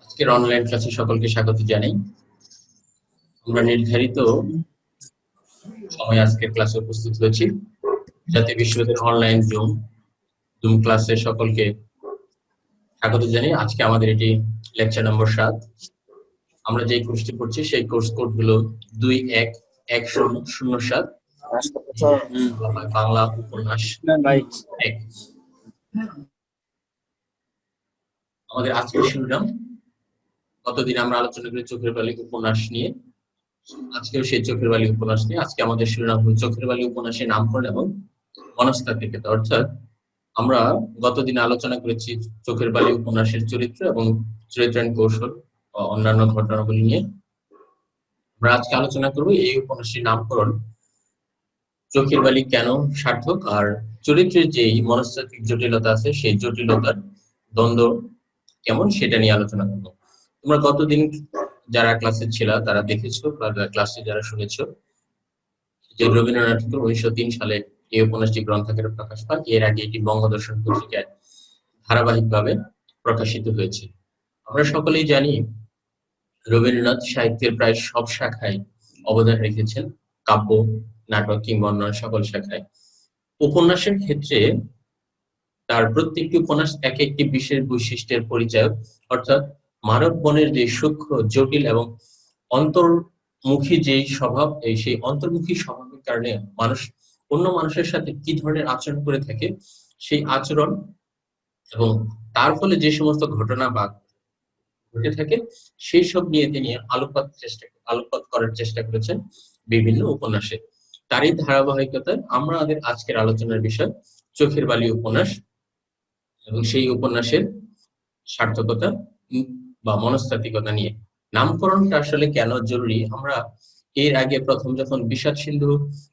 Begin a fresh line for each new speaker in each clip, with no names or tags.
আজকের অনলাইন ক্লাসে সকলকে স্বাগত জানাই। আমরা নির্ধারিত সময় আজকের ক্লাসে উপস্থিত হয়েছি। জাতীয় বিশ্ববিদ্যালয়ের অনলাইন জুম ক্লাসে সকলকে স্বাগত জানাই। আজকে আমাদের এটি লেকচার নম্বর 7। আমরা যে কোর্সটি পড়ছি সেই কোর্স কোড হলো 211007, বাংলা উপন্যাস 1। আমাদের আজকের শিরোনাম, গতদিন আমরা আলোচনা করি চোখের বালি উপন্যাস নিয়ে, আজকেও সেই চোখের বালি উপন্যাস নিয়ে। আজকে আমাদের শিরোনাম হল চোখের বালি উপন্যাসের নামকরণ এবং মনস্তাত্ত্বিকতা। অর্থাৎ আমরা গতদিন আলোচনা করেছি চোখের বালি উপন্যাসের চরিত্র এবং চরিত্রায়ন কৌশল ও অন্যান্য ঘটনাগুলি নিয়ে। আমরা আজকে আলোচনা করব এই উপন্যাসের নামকরণ, চোখের বালি কেন সার্থক, আর চরিত্রের যেই মনস্তাত্ত্বিক জটিলতা আছে সেই জটিলতার দ্বন্দ্ব কেমন সেটা নিয়ে আলোচনা করব। তোমরা গতদিন যারা ক্লাসে ছিল তারা দেখেছো বা ক্লাসে যারা শুনেছো যে রবীন্দ্রনাথ 1903 সালে এই উপন্যাসটি গ্রন্থাকারে প্রকাশ পায়। এর আগে এটি বঙ্গদর্শন পত্রিকায় ধারাবাহিকভাবে প্রকাশিত হয়েছে। আমরা সকলেই জানি রবীন্দ্রনাথ সাহিত্যের প্রায় সব শাখায় অবদান রেখেছেন, কাব্য, নাটক কিংবা অন্যান্য সকল শাখায়। উপন্যাসের ক্ষেত্রে তার প্রত্যেকটি উপন্যাস এক একটি বিশেষ বৈশিষ্ট্যের পরিচয়, অর্থাৎ মানব মনের যে সূক্ষ্ম, জটিল এবং অন্তর্মুখী যে স্বভাব, সেই অন্তর্মুখী স্বভাবের কারণে মানুষ অন্য মানুষের সাথে কি ধরনের আচরণ করে থাকে, সেই আচরণ এবং তার ফলে যে সমস্ত ঘটনা বা ঘটে থাকে সেই সব নিয়ে তিনি আলোকপাত করার চেষ্টা করেছেন বিভিন্ন উপন্যাসে। তারই ধারাবাহিকতায় আমাদের আজকের আলোচনার বিষয় চোখের বালি উপন্যাস এবং সেই উপন্যাসের সার্থকতা বা মনস্তাত্ত্বিকতা নিয়ে। নামকরণটা আসলে কেন জরুরি, আমরা এর আগে প্রথম যখন বিষাদ সিন্ধু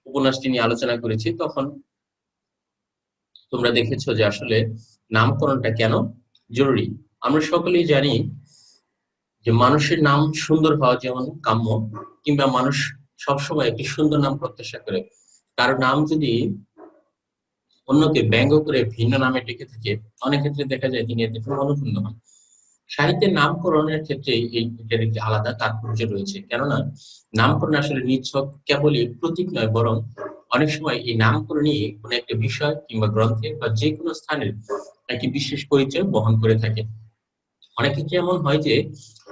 উপন্যাসটি নিয়ে আলোচনা করেছি তখন তোমরা দেখেছো যে আসলে নামকরণটা কেন জরুরি। আমরা সকলেই জানি যে মানুষের নাম সুন্দর হওয়া যেমন কাম্য, কিংবা মানুষ সবসময় একটি সুন্দর নাম প্রত্যাশা করে। কারো নাম যদি অন্যকে ব্যঙ্গ করে ভিন্ন নামে ডেকে থাকে, অনেক ক্ষেত্রে দেখা যায় তিনি এতে মনোক্ষুণ্ণ হন। সাহিত্যের নামকরণের ক্ষেত্রে এটার একটি আলাদা তাৎপর্য রয়েছে, কেননা নামকরণ আসলে নিছক কেবলই প্রতীক নয়, বরং অনেক সময় এই নামকরণই কোনো একটা বিষয় কিংবা গ্রন্থের বা যে কোনো স্থানের একটি বিশেষ পরিচয় বহন করে থাকে। অনেক ক্ষেত্রে এমন হয় যে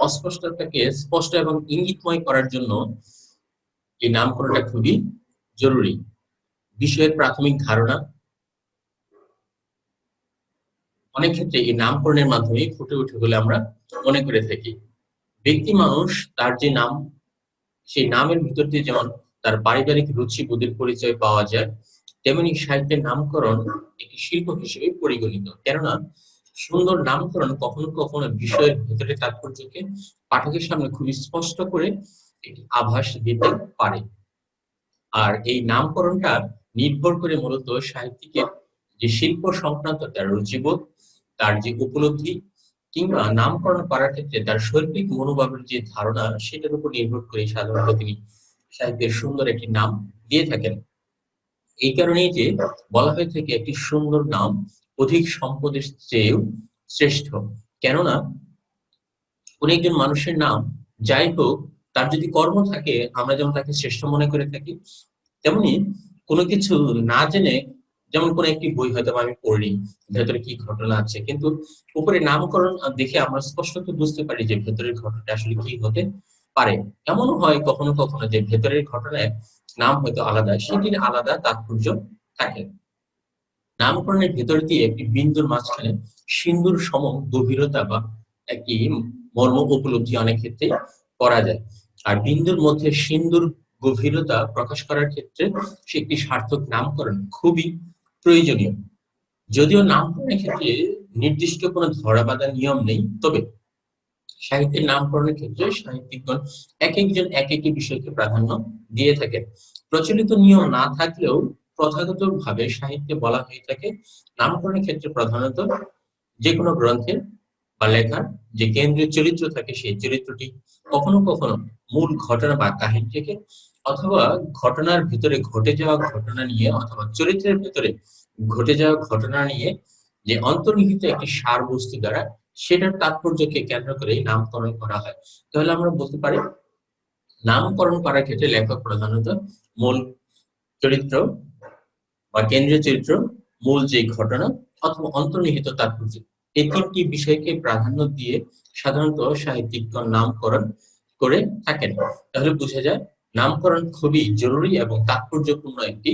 অস্পষ্টতাকে স্পষ্ট এবং ইঙ্গিতময় করার জন্য এই নামকরণটা খুবই জরুরি। বিষয়ের প্রাথমিক ধারণা অনেক ক্ষেত্রে এই নামকরণের মাধ্যমে ফুটে ওঠে বলে আমরা মনে করে থাকি। ব্যক্তি মানুষ তার যে নাম, সেই নামের ভিতর দিয়ে যেমন তার পারিবারিক রুচি বোধের পরিচয় পাওয়া যায়, তেমনি সাহিত্যের নামকরণ একটি শিল্প হিসেবে পরিগণিত। কেননা সুন্দর নামকরণ কখনো কখনো বিষয়ের ভেতরে তাৎপর্যকে পাঠকের সামনে খুবই স্পষ্ট করে একটি আভাস দিতে পারে। আর এই নামকরণটা নির্ভর করে মূলত সাহিত্যিকের যে শিল্প সংক্রান্ত তার রুচিবোধ, তার যে উপলব্ধি, কিংবা নামকরণ করার ক্ষেত্রে তার শৈল্পিক মনোভাবের যে ধারণা, সেটার উপর নির্ভর করে সাধারণত তিনি সাহিত্যের সুন্দর একটি নাম দিয়ে থাকেন। এই কারণেই যে বলা হয়ে থাকে একটি সুন্দর নাম অধিক সম্পদের চেয়েও শ্রেষ্ঠ। কেননা কোন একজন মানুষের নাম যাই হোক, তার যদি কর্ম থাকে আমরা যেমন তাকে শ্রেষ্ঠ মনে করে থাকি, তেমনি কোনো কিছু না জেনে, যেমন কোন একটি বই হয়তো আমি পড়ি, ভেতরে কি ঘটনা আছে, কিন্তু উপরে নামকরণ দেখে আমরা স্পষ্টত বুঝতে পারি যে ভেতরের ঘটনাটা আসলে কি হতে পারে। এমনও হয় কখনো কখনো যে ভেতরের ঘটনায় নাম হয়তো আলাদা, সেটির আলাদা তাৎপর্য থাকে। নামকরণের ভেতর দিয়ে একটি বিন্দুর মাঝখানে সিন্দুর সম গভীরতা বা একটি মর্ম উপলব্ধি অনেক ক্ষেত্রে করা যায়। আর বিন্দুর মধ্যে সিন্দুর গভীরতা প্রকাশ করার ক্ষেত্রে সে একটি সার্থক নামকরণ খুবই প্রয়োজনীয়। যদিও নামকরণের ক্ষেত্রে নির্দিষ্ট কোনো ধরাবাঁধা নিয়ম নেই, তবে সাহিত্যের নামকরণের ক্ষেত্রে সাহিত্যিকগণ এক একজন এক একটি বিষয়কে প্রাধান্য দিয়ে থাকেন। প্রচলিত নিয়ম না থাকলেও প্রথাগত ভাবে সাহিত্যে বলা হয়ে থাকে নামকরণের ক্ষেত্রে প্রধানত যে কোনো গ্রন্থের বা লেখার যে কেন্দ্রীয় চরিত্র থাকে, সেই চরিত্রটি কখনো কখনো মূল ঘটনা বা কাহিনী থেকে, অথবা ঘটনার ভিতরে ঘটে যাওয়া ঘটনা নিয়ে, অথবা চরিত্রের ভিতরে ঘটে যাওয়া ঘটনা নিয়ে যে অন্তর্নিহিত একটি সার বস্তু দ্বারা সেটার তাৎপর্যকে কেন্দ্র করে নামকরণ করা হয়। তাহলে আমরা বলতে পারি নামকরণ করার ক্ষেত্রে লেখক প্রধানত মূল চরিত্র বা কেন্দ্রীয় চরিত্র, মূল যে ঘটনা অথবা অন্তর্নিহিত তাৎপর্য, এই তিনটি বিষয়কে প্রাধান্য দিয়ে সাধারণত সাহিত্যিকগণ নামকরণ করে থাকেন। তাহলে বোঝা যায় নামকরণ খুবই জরুরি এবং তাৎপর্যপূর্ণ একটি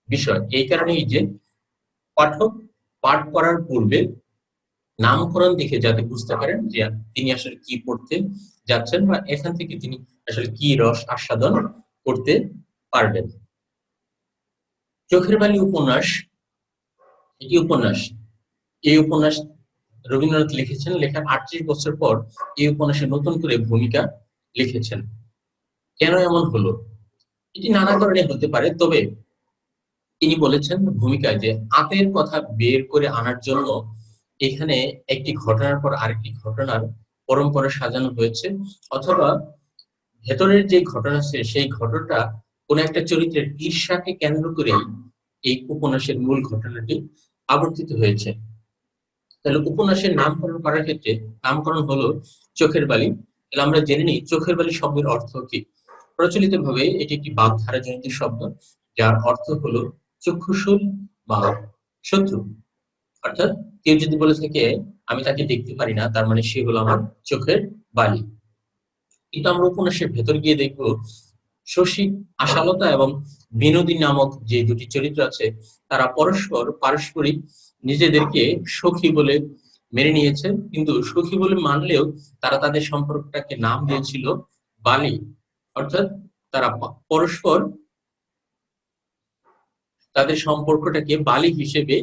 বিষয়। এই কারণেই যে পাঠক পাঠ করার পূর্বে নামকরণ দেখে যাতে বুঝতে পারেন যে তিনি আসলে কি পড়তে যাচ্ছেন বা এখান থেকে তিনি আসলে কি রস আস্বাদন করতে পারবেন। চোখের বালি উপন্যাস, এটি উপন্যাস, এই উপন্যাস রবীন্দ্রনাথ লিখেছেন, লেখার ৩৮ বছর পর এই উপন্যাসে নতুন করে ভূমিকা লিখেছেন। কেন এমন হলো? এটি নানা কারণে হতে পারে, তবে তিনি বলেছেন ভূমিকায় যে আতের কথা বের করে আনার জন্য এখানে একটি ঘটনার পর আরেকটি ঘটনার পরম্পরা সাজানো হয়েছে, অথবা ভেতরের যে ঘটনা আছে সেই ঘটনাটা কোন একটা চরিত্রের ঈর্ষাকে কেন্দ্র করেই এই উপন্যাসের মূল ঘটনাটি আবর্তিত হয়েছে। তাহলে উপন্যাসের নামকরণ করার ক্ষেত্রে নামকরণ হলো চোখের বালি। তাহলে আমরা জেনে নিই চোখের বালি শব্দের অর্থ কি। প্রচলিত ভাবে এটি একটি বাগধারা জনিত শব্দ, যার অর্থ হলো চক্ষুশূল বা শত্রু। অর্থাৎ কেউ যদি বলে থাকে আমি তাকে দেখতে পারি না, তার মানে সে হলো আমার চোখের বালি। কিন্তু আমরা উপন্যাসের ভেতর গিয়ে দেখবো শশী, আশালতা এবং বিনোদিনী নামক যে দুটি চরিত্র আছে তারা পারস্পরিক নিজেদেরকে সখী বলে মেনে নিয়েছে, কিন্তু সখী বলে মানলেও তারা তাদের সম্পর্কটাকে নাম দিয়েছিল বালি। অর্থাৎ তারা পরস্পর তাদের সম্পর্কটাকে বালি হিসেবে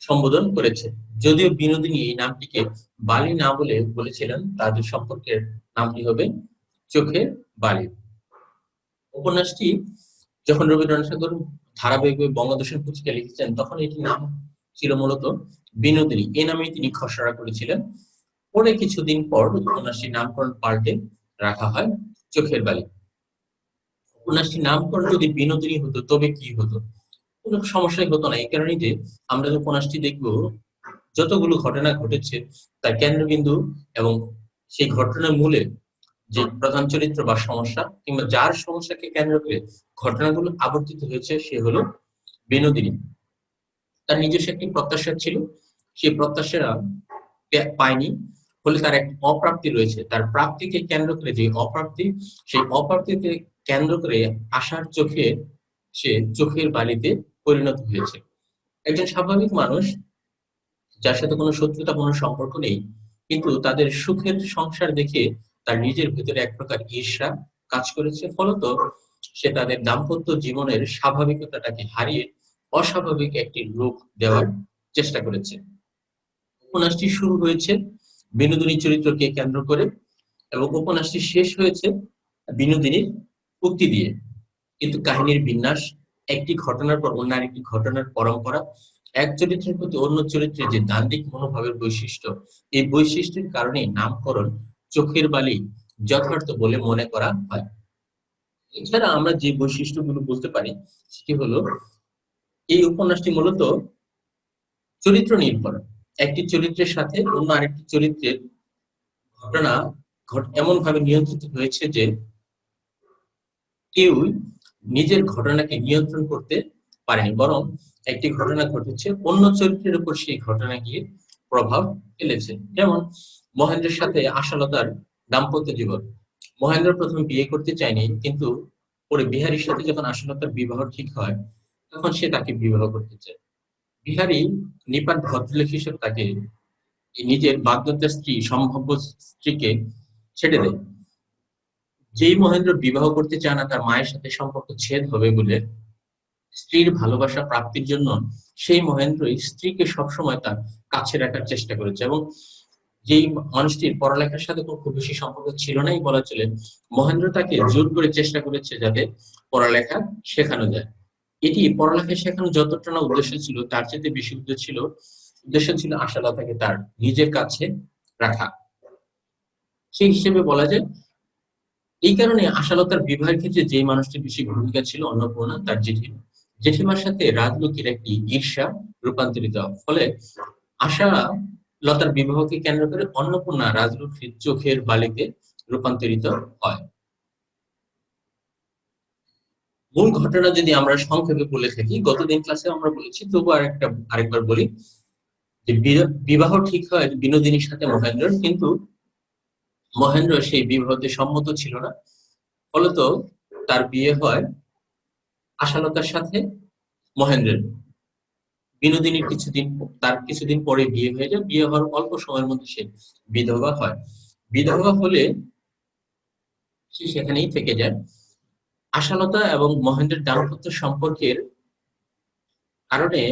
সম্বোধন করেছে। যদিও বিনোদিনী এই নামটিকে বালি না বলে বলেছিলেন তাদের সম্পর্কের নামটি হবে চোখের বালি। উপন্যাসটি যখন রবীন্দ্রনাথ ঠাকুর ধারাবাহিকভাবে বঙ্গদর্শন পুস্তিকা লিখেছেন তখন এটির নাম ছিল মূলত বিনোদিনী, এই নামে তিনি খসড়া করেছিলেন। পরে কিছুদিন পর উপন্যাসটির নামকরণ পাল্টে রাখা হয় চোখের বালি। উপন্যাসটির নামকরণ যদি বিনোদিনী হতো তবে কি হতো? কোনো সমস্যাই হতো না, এই কারণেই যে আমরা যে উপন্যাসটি দেখবো যতগুলো ঘটনা ঘটেছে তার কেন্দ্রবিন্দু এবং সেই ঘটনার মূলে যে প্রধান চরিত্র বা সমস্যা কিংবা যার সমস্যাকে কেন্দ্র করে ঘটনাগুলো আবর্তিত হয়েছে সে হলো বিনোদিনী। তার নিজস্ব একটি প্রত্যাশা ছিল, সেই প্রত্যাশা পায়নি, ফলে তার এক অপ্রাপ্তি রয়েছে। তার প্রাপ্তিকে কেন্দ্র করে যে অপ্রাপ্তি, সেই অপ্রাপ্তিকে কেন্দ্র করে আশার চোখে সে চোখের বালিতে পরিণত হয়েছে। একজন স্বাভাবিক মানুষ যার সাথে কোনো শত্রুতা কোনো সম্পর্ক নেই, কিন্তু তাদের সুখের সংসার দেখে তার নিজের ভেতরে এক প্রকার ঈর্ষা কাজ করেছে, ফলত সে তাদের দাম্পত্য জীবনের স্বাভাবিকতাটাকে হারিয়ে অস্বাভাবিক একটি রূপ দেওয়ার চেষ্টা করেছে। উপন্যাসটি শুরু হয়েছে বিনোদিনী চরিত্রকে কেন্দ্র করে এবং উপন্যাসটি শেষ হয়েছে বিনোদিনীর উক্তি দিয়ে। কিন্তু কাহিনীর বিন্যাস, একটি ঘটনার পর অন্য আরেকটি ঘটনার পরম্পরা, এক চরিত্রের প্রতি অন্য চরিত্রের যে দ্বান্দ্বিক মনোভাবের বৈশিষ্ট্য, এই বৈশিষ্ট্যের কারণে নামকরণ চোখের বালি যথার্থ বলে মনে করা হয়। এছাড়া আমরা যে বৈশিষ্ট্যগুলো বলতে পারি সেটি হলো এই উপন্যাসটি মূলত চরিত্র নির্ভর। একটি চরিত্রের সাথে অন্য আরেকটি চরিত্রের ঘটনা এমন ভাবে নিয়ন্ত্রিত হয়েছে যে কেউ নিজের ঘটনাকে নিয়ন্ত্রণ করতে পারেনি, বরং একটি ঘটনা ঘটেছে অন্য চরিত্রের উপর সেই ঘটনা গিয়ে প্রভাব ফেলেছে। যেমন মহেন্দ্রের সাথে আশালতার দাম্পত্য জীবন। মহেন্দ্র প্রথমে বিয়ে করতে চায়নি, কিন্তু পরে বিহারীর সাথে যখন আশালতার বিবাহ ঠিক হয় তখন সে তাকে বিবাহ করতে চায়। বিহারী নিপাট ভদ্রলোক হিসেবে তাকে নিজের বাগদত্তা স্ত্রী, সম্ভাব্য স্ত্রীকে ছেড়ে দেয়। যেই মহেন্দ্র বিবাহ করতে চায় না তার মায়ের সাথে সম্পর্ক ছেদ হবে বলে স্ত্রীর ভালোবাসা প্রাপ্তির জন্য সেই মহেন্দ্রই স্ত্রীকে সবসময় তার কাছে রাখার চেষ্টা করেছে, এবং যেই মানুষটির পড়ালেখার সাথে খুব বেশি সম্পর্ক ছিল নাই বলা চলে, মহেন্দ্র তাকে জোর করে চেষ্টা করেছে যাতে পড়ালেখা শেখানো যায়। এটি পড়ালেখা শেখানো যতটা না উদ্দেশ্য ছিল তার চেয়ে বেশি উদ্দেশ্য ছিল আশালতাকে তার নিজের কাছে রাখা। সেই হিসেবে বলা যায় এই কারণে আশালতার বিবাহের ক্ষেত্রে যে মানুষটির বেশি ভূমিকা ছিল অন্নপূর্ণা, তার জেঠিমার সাথে রাজলক্ষ্মীর একটি ঈর্ষা রূপান্তরিত, ফলে আশা লতার বিবাহকে কেন্দ্র করে অন্নপূর্ণা রাজলক্ষ্মীর চোখের বালিতে রূপান্তরিত হয়। মূল ঘটনা যদি আমরা সংক্ষেপে বলে থাকি, গতদিন ক্লাসে আমরা বলেছি, তবু আরেকবার বলি যে বিবাহ ঠিক হয় বিনোদিনীর সাথে মহেন্দ্রর, কিন্তু মহেন্দ্র সেই বিবাহতে সম্মত ছিল না। ফলত তার বিয়ে হয় আশালতার সাথে মহেন্দ্রের। বিনোদিনীর কিছুদিন পরে বিয়ে হয়ে যায়। বিয়ে হওয়ার অল্প সময়ের মধ্যে সে বিধবা হয়। বিধবা হলে সে সেখানেই থেকে যায়। আশালতা এবং মহেন্দ্রের দাম্পত্য সম্পর্কের কারণে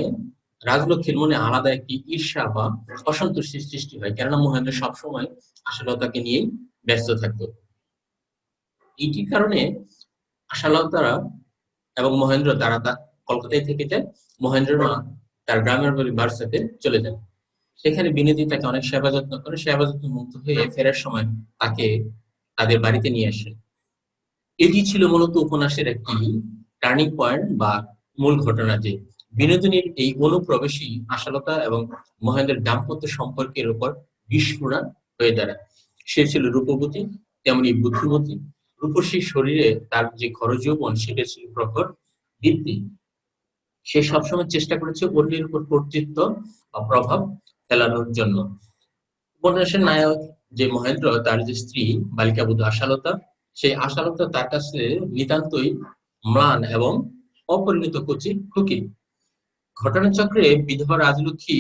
রাজলক্ষ্মীর মনে আলাদা একটি ঈর্ষা বা অসন্তুষ্টির সৃষ্টি হয়, কেননা মহেন্দ্র সবসময় আশালতাকে নিয়েই ব্যস্ত থাকতো। এইটির কারণে আশালতা এবং মহেন্দ্র তারা কলকাতায় থেকে যায়। মহেন্দ্র তার গ্রামের বাড়ি বার্সাতে চলে যায়। সেখানে বিনোদিনী তাকে অনেক সেবা যত্ন করে। সেবা যত্ন মুক্ত হয়ে ফেরার সময় তাকে তাদের বাড়িতে নিয়ে আসে। এটি ছিল মূলত উপন্যাসের একটি টার্নিং পয়েন্ট বা মূল ঘটনা, যে বিনোদিনীর এই অনুপ্রবেশই আশালতা এবং মহেন্দ্রের দাম্পত্য সম্পর্কের উপর বিস্ফোরণ হয়ে দাঁড়ায়। সে ছিল রূপবতী, তেমনি বুদ্ধিমতী। রূপসী শরীরে তার যে খরযৌবন, সেটা ছিল প্রখর দীপ্তি। সে সবসময় চেষ্টা করেছে অন্যের উপর কর্তৃত্ব বা প্রভাব ফেলানোর জন্য। উপন্যাসের নায়ক যে মহেন্দ্র, তার যে স্ত্রী বালিকাবধূ আশালতা, সেই আশালতা তার কাছে নিতান্তই ম্লান এবং অপরিণত কচি খুকি। ঘটনাচক্রে বিধবা রাজলক্ষ্মী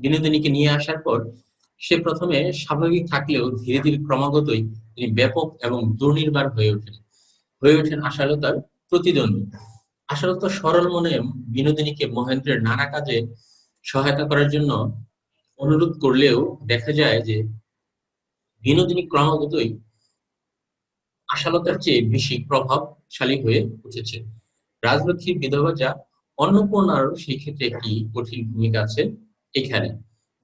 বিনোদিনীকে নিয়ে আসার পর সে প্রথমে স্বাভাবিক থাকলেও ধীরে ধীরে ক্রমাগতই তিনি ব্যাপক এবং দুর্নির্বাণ হয়ে ওঠেন আশালতার প্রতিদ্বন্দ্বী। আশালতা সরল মনে বিনোদিনীকে মহেন্দ্রের নানা কাজে সহায়তা করার জন্য অনুরোধ করলেও দেখা যায় যে বিনোদিনী ক্রমাগতই আশালতার চেয়ে বেশি প্রভাবশালী হয়ে উঠেছে। রাজলক্ষ্মীর বিধবা যা অন্নপূর্ণারও সেই ক্ষেত্রে একটি কঠিন ভূমিকা আছে এখানে।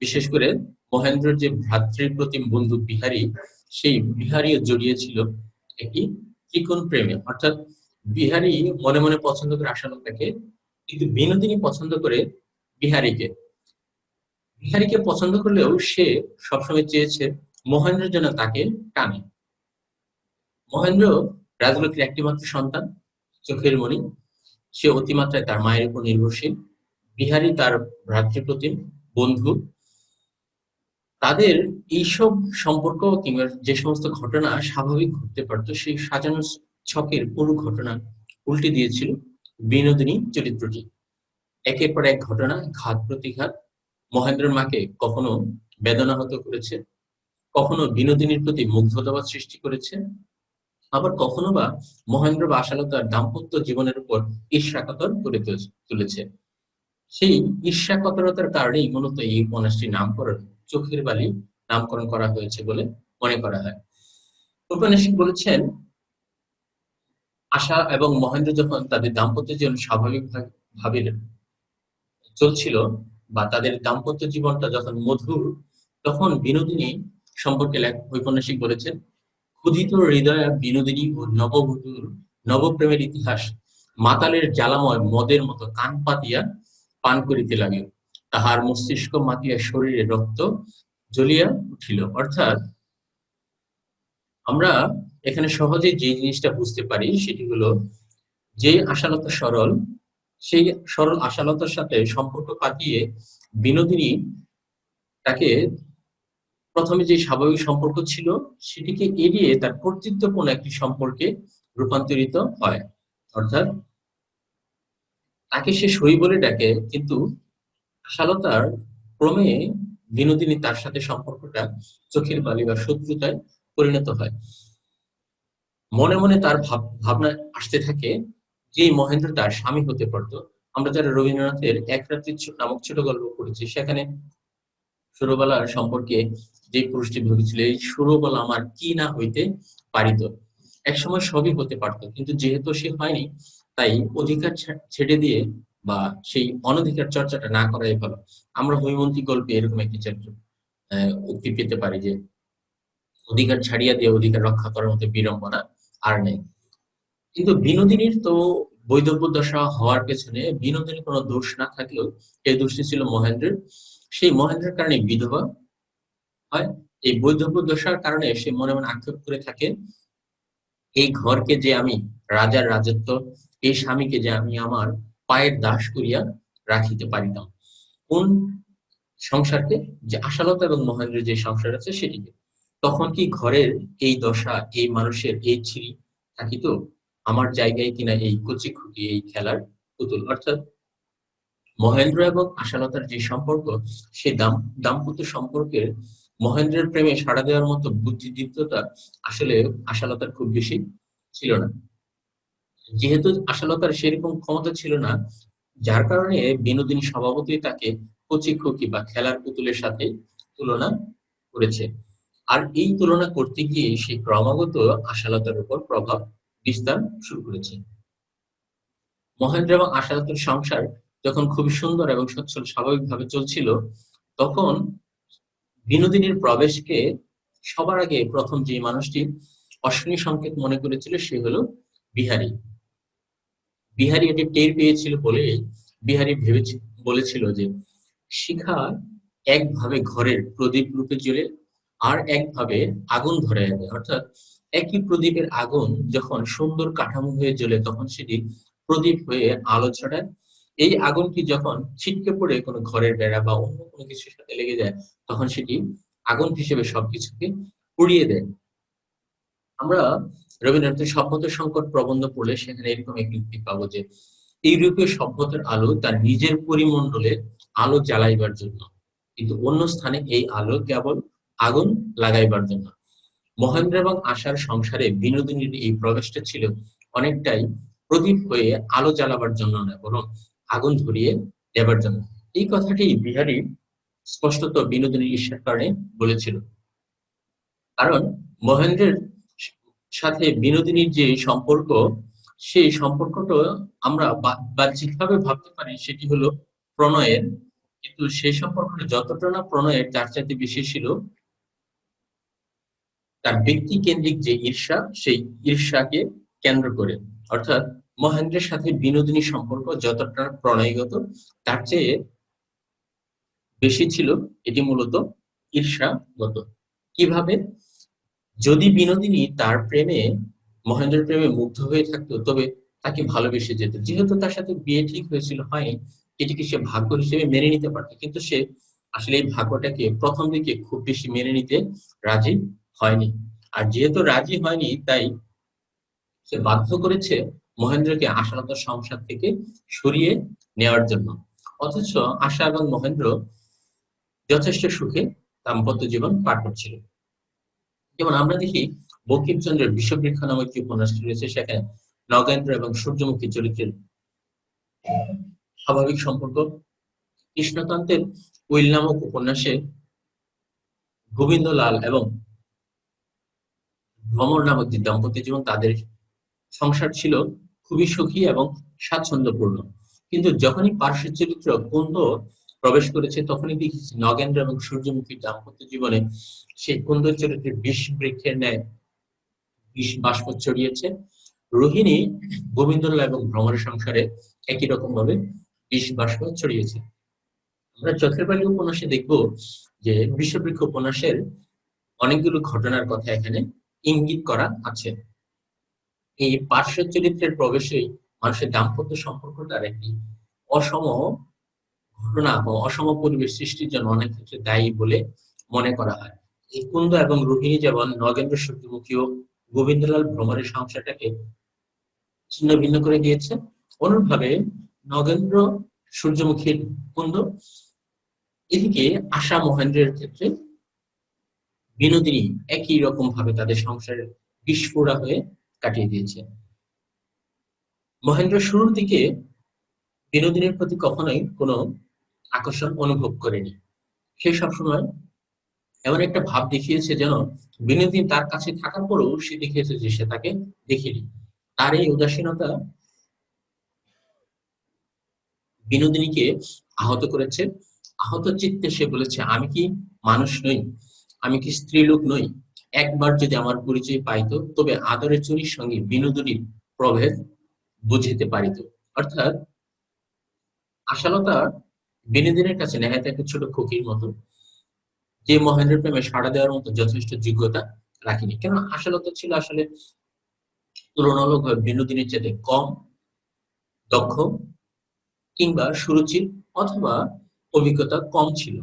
বিশেষ করে মহেন্দ্রের যে ভ্রাতৃপ্রতিম বন্ধু বিহারী, সেই বিহারীও জড়িয়েছিল একটি ত্রিকোণ প্রেমে। অর্থাৎ বিহারী মনে মনে পছন্দ করে আশালতাকে, কিন্তু বিনোদিনী পছন্দ করে বিহারীকে। বিহারীকে পছন্দ করলেও সে সবসময় চেয়েছে মহেন্দ্র যেন তাকে টানে। মহেন্দ্র রাজলক্ষ্মীর একটিমাত্র সন্তান, চোখের মণি। সে অতিমাত্রায় তার মায়ের উপর নির্ভরশীল। বিহারী তার ভ্রাতৃপ্রতিম বন্ধু। তাদের এইসব সম্পর্ক কিংবা যে সমস্ত ঘটনা স্বাভাবিক ঘটতে পারতো, সেই সাজানো ছকের পুরো ঘটনা উল্টে দিয়েছিল বিনোদিনী চরিত্রটি। একের পর এক ঘটনা, ঘাত প্রতিঘাত মহেন্দ্রের মাকে কখনো বেদনাহত করেছে, কখনো বিনোদিনীর প্রতি মুগ্ধতাবাদ সৃষ্টি করেছে, আবার কখনো বা মহেন্দ্র বা আশালতার দাম্পত্য জীবনের উপর ঈর্ষাকাতর করে তুলেছে। সেই ঈর্ষাকাতরতার কারণেই মূলত এই উপন্যাসটির নামকরণ চোখের বালি নামকরণ করা হয়েছে বলে মনে করা হয়। ঔপন্যাসিক বলেছেন, আশা এবং মহেন্দ্র যখন তাদের দাম্পত্য জীবন স্বাভাবিকভাবে চলছিল বা তাদের দাম্পত্য জীবনটা যখন মধুর, তখন বিনোদিনী সম্পর্কে ঔপন্যাসিক বলেছেন, ক্ষুধিত হৃদয়া বিনোদিনী ও নববধূর নবপ্রেমের ইতিহাস মাতালের জ্বালাময় মদের মতো কান পাতিয়া পান করিতে লাগিল। তাহার মস্তিষ্ক মাতিয়া শরীরে রক্ত জ্বলিয়া উঠিল। অর্থাৎ আমরা এখানে সহজে যে জিনিসটা বুঝতে পারি সেটি হলো, যে আশালতা সরল, সেই সরল আশালতার সাথে সম্পর্ক পাতিয়ে বিনোদিনী তাকে প্রথমে যে স্বাভাবিক সম্পর্ক ছিল সেটিকে এড়িয়ে তার কর্তৃত্বপূর্ণ একটি সম্পর্কে রূপান্তরিত হয়। অর্থাৎ তাকে সে সই বলে ডাকে, কিন্তু আশালতার ক্রমে বিনোদিনী তার সাথে সম্পর্কটা চোখের বালি বা শত্রুতায় পরিণত হয়। মনে মনে তার ভাবনা আসতে থাকে যে মহেন্দ্র তার স্বামী হতে পারত। আমরা যারা রবীন্দ্রনাথের এক রাত্রি নামক ছোট গল্প পড়েছি, সেখানে সুরবালার সম্পর্কে যে পুরুষটি ভেবেছিল, এই সুরবালা আমার কি না হইতে পারিত। একসময় সবই হতে পারত, কিন্তু যেহেতু সে হয়নি, তাই অধিকার ছেড়ে দিয়ে বা সেই অনধিকার চর্চাটা না করাই ভালো। আমরা হৈমন্তী গল্পে এরকম একটি উক্তি পেতে পারি যে, অধিকার ছাড়িয়া দিয়ে অধিকার রক্ষা করার মতো বিড়ম্বনা আর নেই। কিন্তু বিনোদিনীর তো বৈধব্য দশা হওয়ার পেছনে বিনোদিনীর কোনো দোষ না থাকলেও এই দোষটি ছিল মহেন্দ্রের। সেই মহেন্দ্রের কারণে বিধবা হয়। এই বৈধব্য দশার কারণে সে মনে মনে আক্ষেপ করে থাকে, এই ঘরকে যে আমি রাজার রাজত্ব, এই স্বামীকে যে আমি আমার পায়ের দাস করিয়া রাখিতে পারিতাম। কোন সংসারকে? যে আশালতা এবং মহেন্দ্রের যে সংসার আছে সেটিকে। তখন কি ঘরের এই দশা, এই মানুষের এই ছিরি থাকিত? আমার জায়গায় কিনা এই কচি খুঁটি, এই খেলার পুতুল। অর্থাৎ মহেন্দ্র এবং আশালতার যে সম্পর্ক, সেই দাম্পত্য সম্পর্কের মহেন্দ্রের প্রেমে সাড়া দেওয়ার মতো বুদ্ধিদীপ্ততা আসলে আশালতার খুব বেশি ছিল না। যেহেতু আশালতার সেরকম ক্ষমতা ছিল না, যার কারণে বিনোদিনী স্বভাবতই তাকে কচি খুকি বা খেলার পুতুলের সাথে তুলনা করেছে। আর এই তুলনা করতে গিয়ে সে ক্রমাগত আশালতার উপর প্রভাব বিস্তার শুরু করেছে। মহেন্দ্র এবং আশালতার সংসার যখন খুবই সুন্দর এবং সচ্ছল স্বাভাবিকভাবে চলছিল, তখন বিনোদিনীর প্রবেশকে সবার আগে প্রথম যে মানুষটি অশ্বিনী সংকেত মনে করেছিল সে হলো বিহারী। বিহারী এটি টের পেয়েছিল বলে বিহারী বলেছিল যে শিখা একভাবে ঘরের প্রদীপ রূপে জ্বলে আর একভাবে আগুন ধরাইয়া দেয়। অর্থাৎ একই প্রদীপের আগুন যখন সুন্দর কাঠামো হয়ে জ্বলে তখন সেটি প্রদীপ হয়ে আলো ছড়ায়। এই আগুনটি যখন ছিটকে পড়ে কোনো ঘরের বেড়া বা অন্য কোনো কিছুর সাথে লেগে যায় তখন সেটি আগুন হিসেবে সবকিছুকে পুড়িয়ে দেয়। আমরা রবীন্দ্রনাথের সভ্যতা সংকট প্রবন্ধ পড়লে সেখানে এরকম একটি উক্তি পাবো যে ইউরোপীয় সভ্যতার আলো তার নিজের পরিমণ্ডলে আলো জ্বালাইবার জন্য, কিন্তু অন্য স্থানে এই আলো কেবল আগুন লাগাইবার জন্য। মহেন্দ্র এবং আশার সংসারে বিনোদিনীর এই প্রবেশটা ছিল অনেকটাই প্রদীপ হয়ে আলো জ্বালাবার জন্য নয়, বরং আগুন ধরিয়ে দেবার জন্য। এই কথাটি বিহারী স্পষ্টত বিনোদিনীর ঈর্ষার কারণে বলেছিল। কারণ মহেন্দ্রের সাথে বিনোদিনীর যে সম্পর্ক, সেই সম্পর্কটা আমরা বাহ্যিকভাবে ভাবতে পারি সেটি হলো প্রণয়ের, কিন্তু সেই সম্পর্কটা যতটা না প্রণয়ের তার চাইতে বেশি ছিল তার ব্যক্তি কেন্দ্রিক যে ঈর্ষা, সেই ঈর্ষাকে কেন্দ্র করে। অর্থাৎ মহেন্দ্রের সাথে বিনোদিনীর সম্পর্ক যতটা প্রণয়গত তার চেয়ে বেশি ছিল এটি মূলত ঈর্ষাগত। কিভাবে? যদি বিনোদিনী তার প্রেমে, মহেন্দ্রের প্রেমে মুগ্ধ হয়ে থাকতো তবে তাকে ভালোবেসে যেত। যেহেতু তার সাথে বিয়ে ঠিক হয়েছিল, হয়নি, এটিকে সে ভাগ্য হিসেবে মেনে নিতে পারত, কিন্তু সে আসলে এই ভাগ্যটাকে প্রথম দিকে খুব বেশি মেনে নিতে রাজি হয়নি। আর যেহেতু রাজি হয়নি তাই সে বাধ্য করেছে মহেন্দ্রকে আশালতার সংসার থেকে সরিয়ে নেওয়ার জন্য। অথচ আশা এবং মহেন্দ্র যথেষ্ট সুখে দাম্পত্য জীবন পার করছিল। যেমন আমরা দেখি বঙ্কিমচন্দ্রের বিষবৃক্ষ নামক একটি উপন্যাসটি রয়েছে, সেখানে নগেন্দ্র এবং সূর্যমুখী চরিত্রের স্বাভাবিক সম্পর্ক। কৃষ্ণকান্তের উইল নামক উপন্যাসে গোবিন্দলাল এবং ভ্রমর নামক যে দাম্পত্য জীবন, তাদের সংসার ছিল খুবই সুখী এবং স্বাচ্ছন্দ্যপূর্ণ। কিন্তু যখনই পার্শ্ব চরিত্র কুন্দ প্রবেশ করেছে তখনই দেখেছি নগেন্দ্র এবং সূর্যমুখীর দাম্পত্য জীবনে সেই কুন্দ চরিত্রের বিষ বৃক্ষের ন্যায় বিষ বাষ্প ছড়িয়েছে। রোহিণী গোবিন্দলাল এবং ভ্রমরের সংসারে একই রকম ভাবে বিষ বাষ্প ছড়িয়েছে। আমরা চোখের বালি উপন্যাসে দেখবো যে বিষবৃক্ষ উপন্যাসের অনেকগুলো ঘটনার কথা এখানে ইঙ্গিত করা আছে। এই পার্শ্ব চরিত্রের প্রবেশেই মানুষের দাম্পত্য সম্পর্কটার একটি অসম ঘটনা বা অসম পরিবেশ সৃষ্টির জন্য অনেক ক্ষেত্রে দায়ী বলে মনে করা হয়। এই কুন্দ এবং রোহিণী যেমন নগেন্দ্র সূর্যমুখী ও গোবিন্দলাল ভ্রমরের সংসারটাকে ছিন্ন ভিন্ন করে দিয়েছে, অনুরূপভাবে নগেন্দ্র সূর্যমুখীর কুন্দ, এদিকে আশা মহেন্দ্রের ক্ষেত্রে বিনোদিনী একই রকম ভাবে তাদের সংসারের বিস্ফোরা হয়ে কাটিয়ে দিয়েছে। মহেন্দ্র শুরুর দিকে বিনোদিনীর প্রতি কখনোই কোনো আকর্ষণ অনুভব করেনি। সে সবসময় এমন একটা ভাব দেখিয়েছে যেন বিনোদিনী তার কাছে থাকার পরেও সে দেখিয়েছে যে সে তাকে দেখেনি। তার এই উদাসীনতা বিনোদিনীকে আহত করেছে। আহত চিত্তে সে বলেছে, আমি কি মানুষ নই? আমি কি স্ত্রীলোক নই? একবার যদি আমার পরিচয় পাইতো তবে আদরের চুরির সঙ্গে বিনোদিনীর প্রভেদ বুঝিতে পারিত। অর্থাৎ আশালতা বিনোদিনীর কাছে নেহাত একটা ছোট খুকির মতো, যে মহেন্দ্রের প্রেমে সাড়া দেওয়ার মতো যথেষ্ট যোগ্যতা রাখেনি। কেন আশালতা ছিল আসলে তুলনামূলকভাবে বিনোদিনীর চেয়ে কম দক্ষ কিংবা সুরুচির অথবা অভিজ্ঞতা কম ছিল।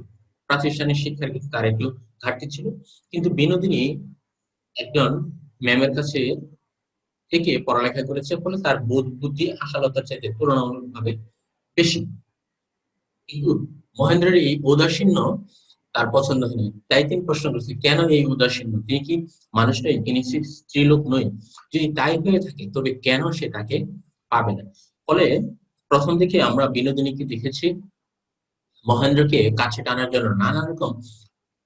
প্রাতিষ্ঠানিক শিক্ষার কিন্তু তার একটু ঘাটতি ছিল। কিন্তু বিনোদিনী একজন ম্যামের কাছে থেকে পড়ালেখা করেছে, ফলে তার বোধ বুদ্ধি আশালতার চাইতে তুলনামূলকভাবে বেশি। কিন্তু মহেন্দ্রের এই ঔদাসীন্য তার পছন্দ হয়নি। তাই তিনি প্রশ্ন করছে, কেন এই উদাসীন্য? তিনি কি মানুষ নয়? তিনি স্ত্রীলোক নয়? যদি তাই হয়ে থাকে তবে কেন সে তাকে পাবে না? ফলে প্রথম দিকে আমরা বিনোদিনীকে দেখেছি মহেন্দ্রকে কাছে টানার জন্য নানা রকম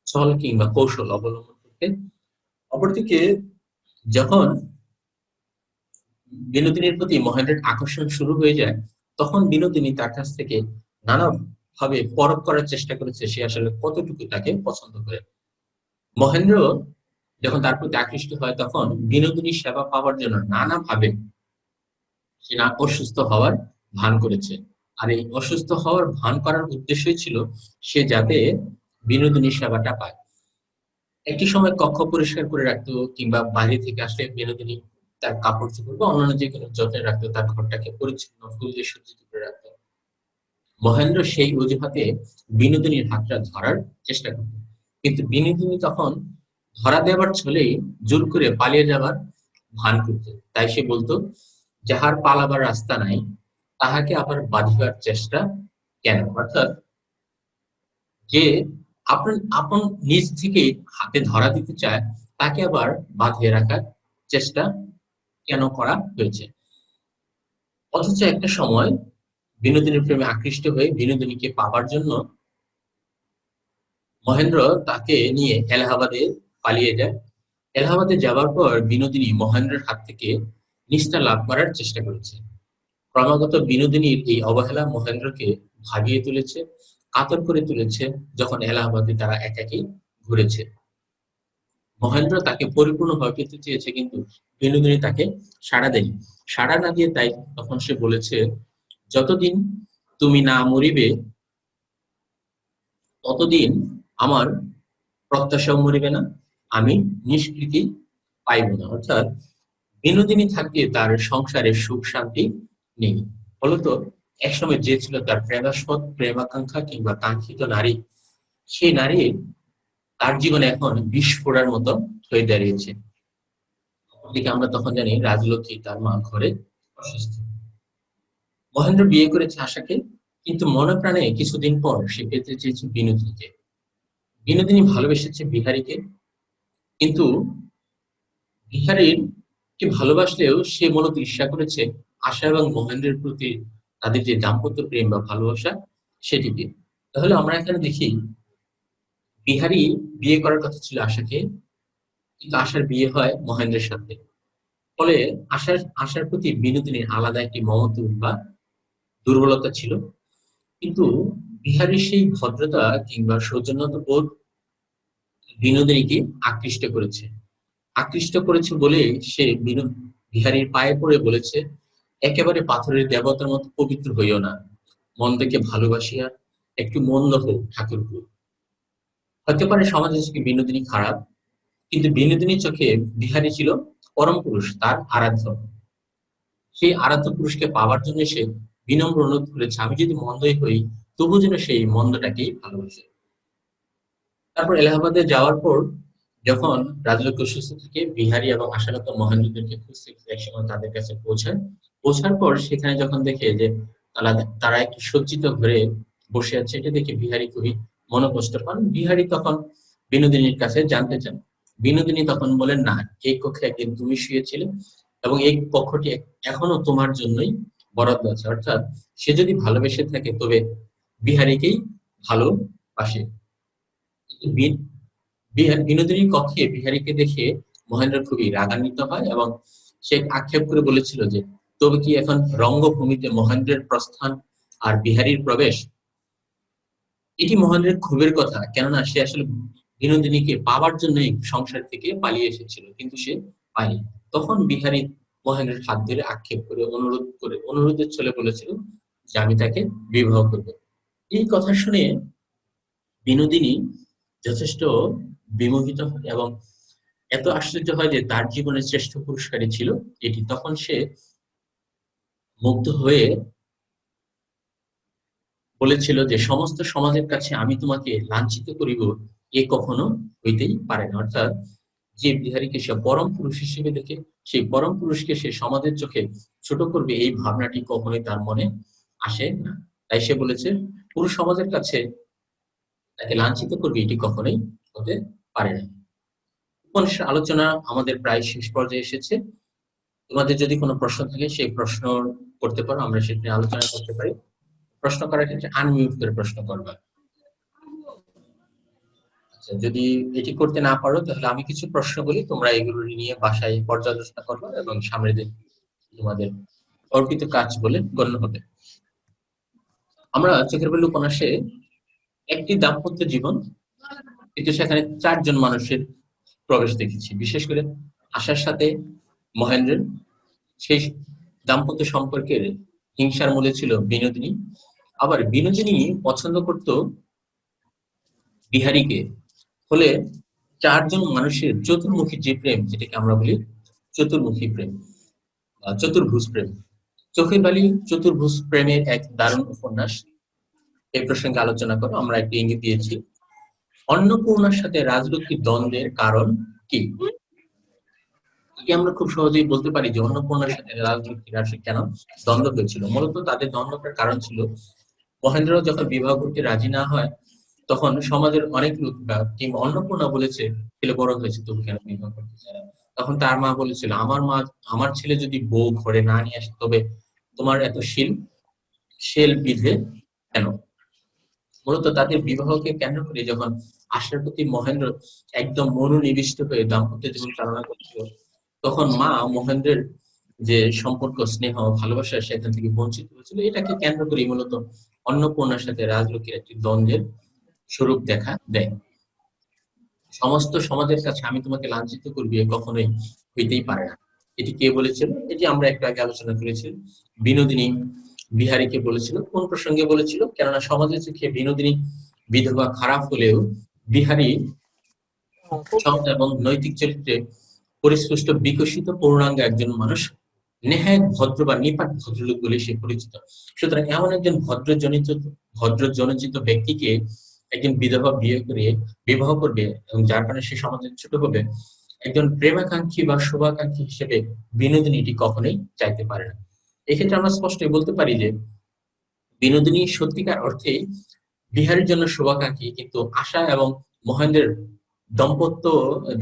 ছল কিংবা কৌশল অবলম্বন করতে। অপরদিকে যখন বিনোদিনীর প্রতি মহেন্দ্রের আকর্ষণ শুরু হয়ে যায়, তখন বিনোদিনী তার কাছ থেকে নানা ভাবে পরখ করার চেষ্টা করেছে সে আসলে কতটুকু তাকে পছন্দ করে। মহেন্দ্র যখন তার প্রতি আকৃষ্ট হয়, তখন বিনোদিনীর সেবা পাওয়ার জন্য নানাভাবে সে না অসুস্থ হওয়ার ভান করেছে। আর এই অসুস্থ হওয়ার ভান করার উদ্দেশ্যই ছিল সে যাতে বিনোদিনীর সেবাটা পায়। একটি সময় কক্ষ পরিষ্কার করে রাখতো কিংবা বাইরে থেকে আসলে বিনোদিনী তার কাপড় চোপড় বা অন্যান্য যে কোনো যত্নে রাখতো, তার ঘরটাকে পরিচ্ছন্ন ফুল দিয়ে সজ্জিত করে রাখতো। মহেন্দ্র সেই অজুহাতে বিনোদিনীর হাতটা ধরার চেষ্টা করত, কিন্তু বিনোদিনী তখন ধরা দেবার ছলেই জোর করে পালিয়ে যাবার ভান করত। তাই সে বলতো, যাহার পালাবার রাস্তা নাই তাহাকে আবার বাঁধিবার চেষ্টা কেন? অর্থাৎ যে আপন আপন নিজ থেকে হাতে ধরা দিতে চায় তাকে আবার বাঁধিয়ে রাখার চেষ্টা কেন করা হয়েছে? অথচ একটা সময় বিনোদিনীর প্রেমে আকৃষ্ট হয়ে বিনোদিনীকে পাবার জন্য মহেন্দ্র তাকে নিয়ে এলাহাবাদে পালিয়ে যায়। এলাহাবাদে যাবার পর বিনোদিনী মহেন্দ্রের হাত থেকে নিষ্ঠা লাভ করার চেষ্টা করেছে। ক্রমাগত বিনোদিনীর এই অবহেলা মহেন্দ্রকে ভাবিয়ে তুলেছে, কাতর করে তুলেছে। যখন এলাহাবাদে তারা একাকী ঘুরেছে, মহেন্দ্র তাকে পরিপূর্ণভাবে পেতে চেয়েছে, কিন্তু বিনোদিনী তাকে সাড়া দেয়নি। সাড়া না দিয়ে তাই তখন সে বলেছে, যতদিন তুমি না মরিবে ততদিন আমার প্রত্যাশাও মরিবে না, আমি নিষ্কৃতি পাইব না। অর্থাৎ বিনোদিনী থাকতে তার সংসারে সুখ শান্তি নেই। ফলত একসময় যে ছিল তার প্রেমাস্পদ প্রেমাকাঙ্ক্ষা কিংবা কাঙ্ক্ষিত নারী, সেই নারী তার জীবনে এখন বিস্ফোরার মতো হয়ে দাঁড়িয়েছে। অপরদিকে আমরা তখন জানি রাজলক্ষ্মী তার মা ঘরে অসুস্থ। মহেন্দ্র বিয়ে করেছে আশাকে, কিন্তু মনে প্রাণে কিছুদিন পর সে পেতে চেয়েছে বিনোদিনীকে। বিনোদিনী ভালোবেসেছে বিহারীকে, কিন্তু বিহারীর কে ভালোবাসলেও সে মূলত ঈর্ষা করেছে আশা এবং মহেন্দ্রের প্রতি তাদের যে দাম্পত্য প্রেম বা ভালোবাসা সেটিকে। তাহলে আমরা এখানে দেখি বিহারী বিয়ে করার কথা ছিল আশাকে, কিন্তু আশার বিয়ে হয় মহেন্দ্রের সাথে। ফলে আশার প্রতি বিনোদিনীর আলাদা একটি মমত্ব বা দুর্বলতা ছিল। কিন্তু বিহারীর সেই ভদ্রতা কিংবা সৌজন্যতা বোধ বিনোদিনীকে আকৃষ্ট করেছে বলে সে বিহারীর পায়ে পড়ে বলেছে, একেবারে পাথরের দেবতার মতো পবিত্র হইও না, মন থেকে ভালোবাসিয়া একটু মন্দ হোক ঠাকুরপো। হতে পারে সমাজের চোখে বিনোদিনী খারাপ, কিন্তু বিনোদিনীর চোখে বিহারী ছিল পরম পুরুষ, তার আরাধ্য। সেই আরাধ্য পুরুষকে পাওয়ার জন্য সে বিনম্র অনুরোধ করেছে, আমি যদি মন্দই হই তবু যেন সেই মন্দটাকেই ভালোবাসে। তারপর এলাহাবাদে যাওয়ার পর যখন রাজলক্ষ্মী অসুস্থ থাকে, বিহারী এবং আশালতা মহেন্দ্রদেরকে খুঁজতে একসময় তাদের কাছে পৌঁছার পর সেখানে যখন দেখে যে তারা তারা একটি সজ্জিত ঘরে বসে আছে, এটা দেখে বিহারী খুবই মনোকষ্ট পান। বিহারী তখন বিনোদিনীর কাছে জানতে চান। বিনোদিনী তখন বলেন, না, এই কক্ষে একদিন তুমি শুয়েছিলে এবং এই কক্ষটি এখনো তোমার জন্যই বরাদ্দ আছে। অর্থাৎ সে যদি ভালোবেসে থাকে তবে বিহারীকেই ভালোবাসে। বিনোদিনীর কক্ষে বিহারীকে দেখে মহেন্দ্র খুবই রাগান্বিত হয় এবং সে আক্ষেপ করে বলেছিল যে, তবে কি এখন রঙ্গভূমিতে মহেন্দ্রের প্রস্থান আর বিহারীর প্রবেশ? এটি মহেন্দ্রের ক্ষোভের কথা, কেননা সে আসলে বিনোদিনীকে পাওয়ার জন্যই সংসার থেকে পালিয়ে এসেছিল, কিন্তু সে পায়নি। তখন বিহারী মহেন্দ্রের হাত ধরে আক্ষেপ করে অনুরোধের ছলে বলেছিল যে আমি তাকে বিবাহ করব। এই কথা শুনে বিনোদিনী যথেষ্ট বিমোহিত হয় এবং এত আশ্চর্য হয় যে তার জীবনের শ্রেষ্ঠ পুরস্কারই ছিল এটি। তখন সে মুগ্ধ হয়ে বলেছিল যে সমস্ত সমাজের কাছে আমি তোমাকে লাঞ্ছিত করিব, এ কখনো হইতেই পারে না। অর্থাৎ যে বিহারীকে সে পরম পুরুষ হিসেবে দেখে, সেই পরম পুরুষকে সে সমাজের চোখে ছোট করবে, এই ভাবনাটি কখনোই তার মনে আসে না। তাই সে বলেছে পুরুষ সমাজের কাছে তাকে লাঞ্ছিত করবে, এটি কখনোই হতে পারে না। উপন্যাসের আলোচনা আমাদের প্রায় শেষ পর্যায়ে এসেছে। তোমাদের যদি কোনো প্রশ্ন থাকে সেই প্রশ্ন করতে পারো, আমরা সেটা নিয়ে আলোচনা করতে পারি। প্রশ্ন করার ক্ষেত্রে আনমিউট করে প্রশ্ন করবা। আচ্ছা, যদি এটি করতে না পারো তাহলে আমি কিছু প্রশ্ন বলি, তোমরা এগুলো নিয়ে বাসায় পর্যালোচনা করবে এবং সামনের দিন তোমাদের অর্পিত কাজ বলে গণ্য হবে। আমরা চোখের বালি উপন্যাসে একটি দাম্পত্য জীবন, কিন্তু সেখানে 4 জন মানুষের প্রবেশ দেখেছি। বিশেষ করে আশার সাথে মহেন্দ্রের সেই দাম্পত্য সম্পর্কের হিংসার মূলে ছিল বিনোদিনী। আবার বিনোদিনী পছন্দ করত বিহারীকে। ফলে 4 জন মানুষের চতুর্মুখী যে প্রেম, যেটাকে আমরা বলি চতুর্মুখী প্রেম, চতুর্ভুজ প্রেম। চোখের বালি চতুর্ভুজ প্রেমের এক দারুণ উপন্যাস। এই প্রসঙ্গে আলোচনা করো। আমরা একটি ইঙ্গিত দিয়েছি। অন্নপূর্ণার সাথে রাজলক্ষ্মীর দ্বন্দ্বের কারণ কি? এটি আমরা খুব সহজেই বলতে পারি যে অন্নপূর্ণার সাথে রাজলক্ষ্মীর আসলে কেন দ্বন্দ্ব হয়েছিল। মূলত তাদের দ্বন্দ্বটার কারণ ছিল মহেন্দ্র যখন বিবাহ করতে রাজি না হয়, তখন সমাজের অনেক লোক কিংবা অন্নপূর্ণা বলেছে ছেলে বড় হয়েছে, তুমি কেন বিবাহ করতে চাই না। তখন তার মা বলেছিল আমার ছেলে যদি বউ ঘরে না নিয়ে আসে তবে তোমার এত শেল বিধে কেন। মূলত তাদের বিবাহকে কেন্দ্র করে যখন আশার প্রতি মহেন্দ্র একদম মনোনিবিষ্ট হয়ে দাম্পত্য জীবন চালনা করছিল, তখন মা মহেন্দ্রের যে সম্পর্ক, স্নেহ, ভালোবাসা সেখান থেকে বঞ্চিত হয়েছিল। এটাকে কেন্দ্র করে মূলত অন্নপূর্ণার সাথে রাজলক্ষ্মীর একটি দ্বন্দ্বের স্বরূপ দেখা দেয়। সমস্ত সমাজের কাছে আমি তোমাকে লাঞ্ছিত করবি, কখনোই হইতেই পারে না। এটি কে বলেছিল? এটি আমরা একটু আগে আলোচনা করেছি। বিনোদিনী বিহারীকে বলেছিল। কোন প্রসঙ্গে বলেছিল? কেননা সমাজের চোখে বিনোদিনী বিধবা খারাপ হলেও বিহারী সৎ এবং নৈতিক চরিত্রে পরিস্পষ্ট বিকশিত পূর্ণাঙ্গ একজন মানুষ, নেহায়েত ভদ্র বা নিপাট ভদ্রলোক বলে সে পরিচিত। সুতরাং এমন একজন ভদ্রজনিত ব্যক্তিকে একজন বিধবা বিবাহ করবে এবং যার কারণে সে সমাজের ছোট হবে, একজন প্রেমাকাঙ্ক্ষী বা শুভাকাঙ্ক্ষী হিসেবে বিনোদিনী এটি কখনোই চাইতে পারে না। এক্ষেত্রে আমরা স্পষ্টই বলতে পারি যে বিনোদিনী সত্যিকার অর্থে বিহারীর জন্য শুভাকাঙ্ক্ষী, কিন্তু আশা এবং মহেন্দ্রের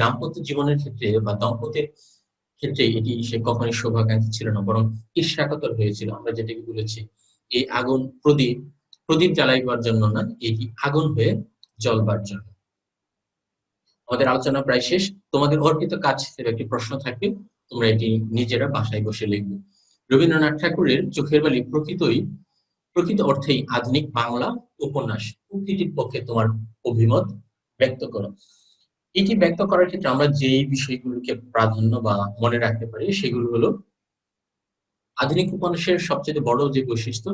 দাম্পত্য জীবনের ক্ষেত্রে বা দম্পতির ক্ষেত্রে এটি সে কখনোই শুভাকাঙ্ক্ষী ছিল না, বরং ঈর্ষাকাতর হয়েছিল। আমরা যেটাকে বলেছি এই আগুন প্রদীপ জ্বালাইবার জন্য না, এটি আগুন হয়ে জ্বলবার জন্য। আমাদের আলোচনা প্রায় শেষ। তোমাদের অর্পিত কাজ হিসেবে একটি প্রশ্ন থাকবে, তোমরা এটি নিজেরা বাসায় বসে লিখবে। রবীন্দ্রনাথ ঠাকুরের চোখের বালি প্রকৃত অর্থেই আধুনিক বাংলা উপন্যাস। উক্তিটির পক্ষে তোমার অভিমত ব্যক্ত করো। এটি ব্যক্ত করার ক্ষেত্রে আমরা যে বিষয়গুলোকে প্রাধান্য বা মনে রাখতে পারি সেগুলো হলো, আধুনিক উপন্যাসের সবচেয়ে বড় যে বৈশিষ্ট্য,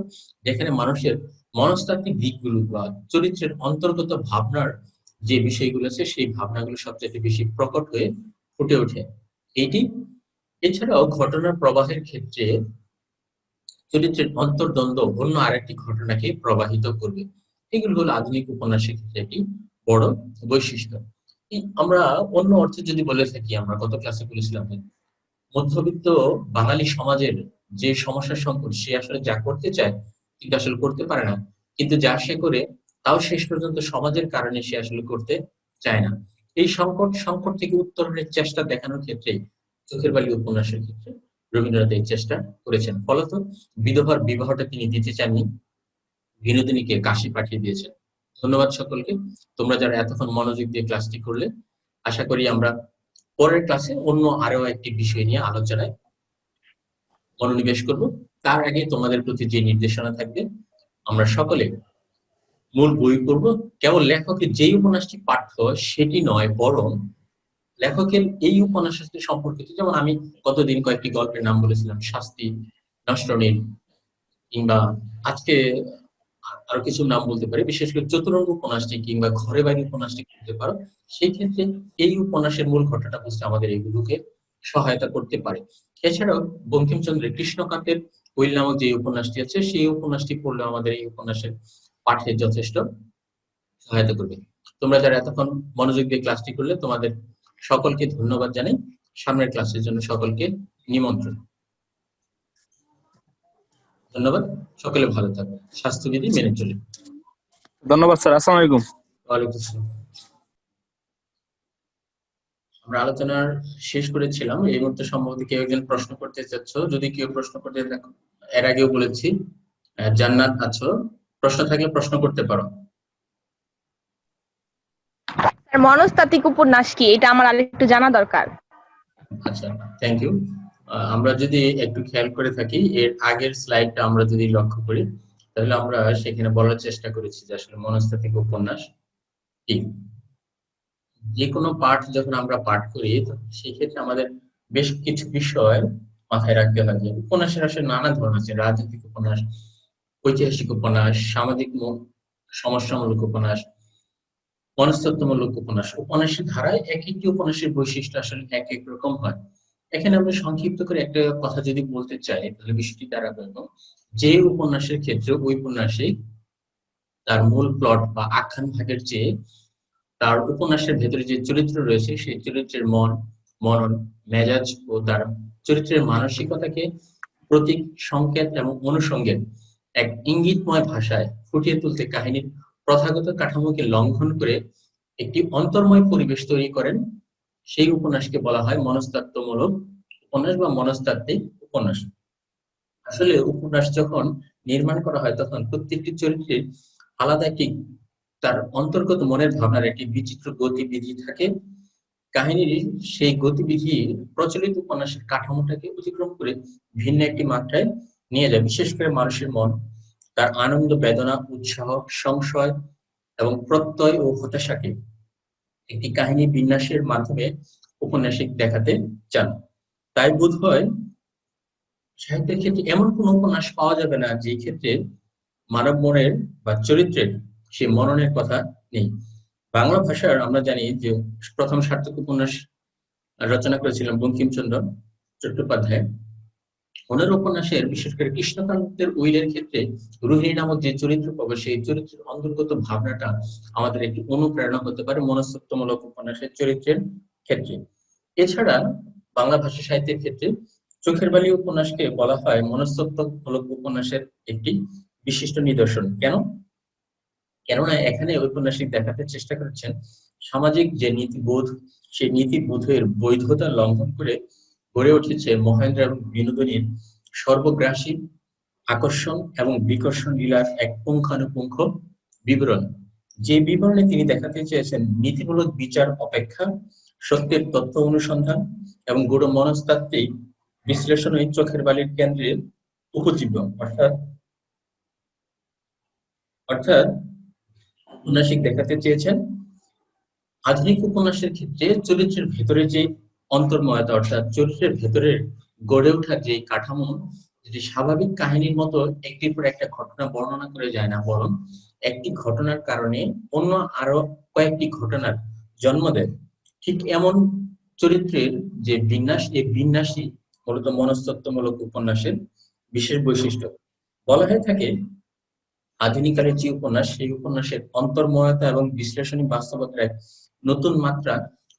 যেখানে মানুষের মনস্তাত্ত্বিক দিকগুলো বা চরিত্রের অন্তর্গত ভাবনার যে বিষয়গুলো আছে সেই ভাবনাগুলো সবচেয়ে বেশি প্রকট হয়ে ফুটে ওঠে। এইটি এছাড়াও ঘটনার প্রবাহের ক্ষেত্রে চরিত্রের অন্তর্দ্বন্দ্ব অন্য আরেকটি ঘটনাকে প্রবাহিত করবে। এগুলো হলো আধুনিক উপন্যাসের ক্ষেত্রে একটি বড় বৈশিষ্ট্য। আমরা অন্য অর্থে যদি বলে থাকি, আমরা গত ক্লাসে বলেছিলাম মধ্যবিত্ত বাঙালি সমাজের যে সমস্যার সংকট, সে আসলে যা করতে চায় কিন্তু আসলে করতে পারে না, কিন্তু যা সে করে তাও শেষ পর্যন্ত সমাজের কারণে সে আসলে করতে চায় না। এই সংকট থেকে উত্তরণের চেষ্টা দেখানোর ক্ষেত্রে চোখের বালি উপন্যাসের ক্ষেত্রে রবীন্দ্রনাথ এই চেষ্টা করেছেন। ফলত বিধবার বিবাহটা তিনি দিতে চাননি, বিনোদিনীকে কাশী পাঠিয়ে দিয়েছেন। ধন্যবাদ সকলকে, তোমরা যারা এতক্ষণ মনোযোগ দিয়ে ক্লাসটি করলে। আশা করি আমরা পরের ক্লাসে অন্য আরো একটি বিষয় নিয়ে আলোচনায় মনোনিবেশ করব। তার আগে তোমাদের প্রতি যে নির্দেশনা থাকবে, আমরা সকলে মূল বই পড়ব। কেবল লেখকের যেই উপন্যাসটি পাঠ্য সেটি নয়, বরং লেখকের এই উপন্যাসের সাথে সম্পর্কিত, যেমন আমি গতদিন কয়েকটি গল্পের নাম বলেছিলাম, শাস্তি, নষ্টনীল, কিংবা আজকে আরো কিছু নাম বলতে পারি, বিশেষ করে চতুরঙ্গ উপন্যাসটি কিংবা ঘরে বাইরে উপন্যাসটি বলতে পারো। সেই ক্ষেত্রে এই উপন্যাসের মূল ঘটনাটা বুঝতে আমাদের এগুলোকে সহায়তা করতে পারে। এছাড়াও বঙ্কিমচন্দ্রের কৃষ্ণকান্তের উইল নামক যে উপন্যাসটি আছে, সেই উপন্যাসটি পড়লে আমাদের এই উপন্যাসের পাঠে যথেষ্ট সহায়তা করবে। তোমরা যারা এতক্ষণ মনোযোগ দিয়ে ক্লাসটি করলে, তোমাদের সকলকে ধন্যবাদ জানাই। সামনের ক্লাসের জন্য সকলকে নিমন্ত্রণ। ধন্যবাদ। সকলে ভালো থাকবে, স্বাস্থ্যবিধি মেনে চলে।
ধন্যবাদ স্যার। আসসালামু আলাইকুম।
ওয়ালাইকুম আসসালাম। আমরা আলোচনার শেষ করেছিলাম। এই মুহূর্তে সম্ভবত কেউ একজন প্রশ্ন করতে চাচ্ছ, যদি কেউ প্রশ্ন করতে থাকো, এর আগেও বলেছি জান্নাত আছো, প্রশ্ন থাকলে প্রশ্ন করতে পারো।
স্যার, মনস্তাত্ত্বিক উপন্যাস কি, এটা আমার আরেকটু জানা দরকার।
আচ্ছা, থ্যাংক ইউ। আমরা যদি একটু খেয়াল করে থাকি, এর আগের স্লাইডটা আমরা যদি লক্ষ্য করি, তাহলে আমরা সেখানে বলার চেষ্টা করেছি যে আসলে মনস্তাত্ত্বিক উপন্যাস কি। যে কোনো পাঠ যখন আমরা পাঠ করি, সেই ক্ষেত্রে আমাদের বেশ কিছু বিষয় মাথায় রাখতে হয়। যে উপন্যাসের আসলে নানা ধরন আছে, রাজনৈতিক উপন্যাস, ঐতিহাসিক উপন্যাস, সামাজিক সমস্যামূলক উপন্যাস, মনস্তত্ত্বমূলক উপন্যাস। উপন্যাসের ধারায় এক একটি উপন্যাসের বৈশিষ্ট্য আসলে এক এক রকম হয়। এখানে আমরা সংক্ষিপ্ত করে একটা কথা যদি বলতে চাই, তাহলে বিষয়টি দাঁড়াবে যে উপন্যাসের ক্ষেত্রে ওই উপন্যাসে তার মূল প্লট বা আখ্যান ভাগের চেয়ে তার উপন্যাসের ভেতরে যে চরিত্র রয়েছে, সেই চরিত্রের মনন, মেজাজ ও তার চরিত্রের মানসিকতাকে প্রতীক, সংকেত এবং অনুষঙ্গের এক ইঙ্গিতময় ভাষায় ফুটিয়ে তুলতে কাহিনীর প্রথাগত কাঠামোকে লঙ্ঘন করে একটি অন্তর্ময় পরিবেশ তৈরি করেন। সেই উপন্যাসকে বলা হয় মনস্তাত্ত্বমূলক উপন্যাস বা মনস্তাত্ত্বিক উপন্যাস। আসলে উপন্যাস যখন নির্মাণ করা হয়, তখন প্রত্যেকটি চরিত্রের আলাদা একটি তার অন্তর্গত মনের ভাবনার একটি বিচিত্র গতিবিধি থাকে। কাহিনীর সেই গতিবিধি প্রচলিত উপন্যাসের কাঠামোটাকে অতিক্রম করে ভিন্ন একটি মাত্রায় নিয়ে যায়। বিশেষ করে মানুষের মন তার আনন্দ, বেদনা, উৎসাহ, সংশয় এবং প্রত্যয় ও হতাশাকে একটি কাহিনী বিন্যাসের মাধ্যমে উপন্যাসিক দেখাতে চান। তাই বোধ হয় সাহিত্যের ক্ষেত্রে এমন কোন উপন্যাস পাওয়া যাবে না যে ক্ষেত্রে মানব মনের বা চরিত্রের সেই মননের কথা নেই। বাংলা ভাষার আমরা জানি যে প্রথম সার্থক উপন্যাস রচনা করেছিলেন বঙ্কিমচন্দ্র চট্টোপাধ্যায়। ওনার উপন্যাসের বিশেষ করে কৃষ্ণকান্তের উইলের ক্ষেত্রে রোহিণী নামক যে চরিত্র পাবো, সেই চরিত্রের অন্তর্গত ভাবনাটা আমাদের একটি অনুপ্রেরণা হতে পারে মনস্তত্ত্বমূলক উপন্যাসের চরিত্রের ক্ষেত্রে। এছাড়া বাংলা ভাষা সাহিত্যের ক্ষেত্রে চোখের বালি উপন্যাসকে বলা হয় মনস্তত্ত্বমূলক উপন্যাসের একটি বিশিষ্ট নিদর্শন। কেননা এখানে ঔপন্যাসিক দেখাতে চেষ্টা করেছেন সামাজিক যে নীতিবোধ, সেই নীতিবোধের বৈধতা লঙ্ঘন করে গড়ে উঠেছে মহেন্দ্র এবং বিনোদিনীর সর্বগ্রাসী আকর্ষণ এবং বিকর্ষণ লীলার এক পুঙ্খানুপুঙ্খ বিবরণ। যে বিবরণে তিনি দেখাতে চেয়েছেন নীতিমূলক বিচার অপেক্ষা সত্যের তথ্য অনুসন্ধান এবং গূঢ় মনস্তাত্ত্বিক বিশ্লেষণই চোখের বালির কেন্দ্রে উপজীব্য। অর্থাৎ উপন্যাসিক দেখাতে চেয়েছেন আধুনিক উপন্যাসের ক্ষেত্রে চরিত্রের ভেতরে যে অন্তর্ময়তা, অর্থাৎ চরিত্রের ভেতরে গড়ে ওঠা যে কাঠামো, যেটি স্বাভাবিক কাহিনীর মতো একটির পর একটা ঘটনা বর্ণনা করে যায় না, বরং একটি ঘটনার কারণে অন্য আরো কয়েকটি ঘটনার জন্ম দেয়। ঠিক এমন চরিত্রের যে বিন্যাস, এই বিন্যাসই মূলত মনস্তত্ত্বমূলক উপন্যাসের বিশেষ বৈশিষ্ট্য। বলা হয়ে থাকে আধুনিকালের যে উপন্যাস, সেই উপন্যাসের অন্তর্ময়তা এবং বিশ্লেষণী বাস্তবতার এক নতুন মাত্রা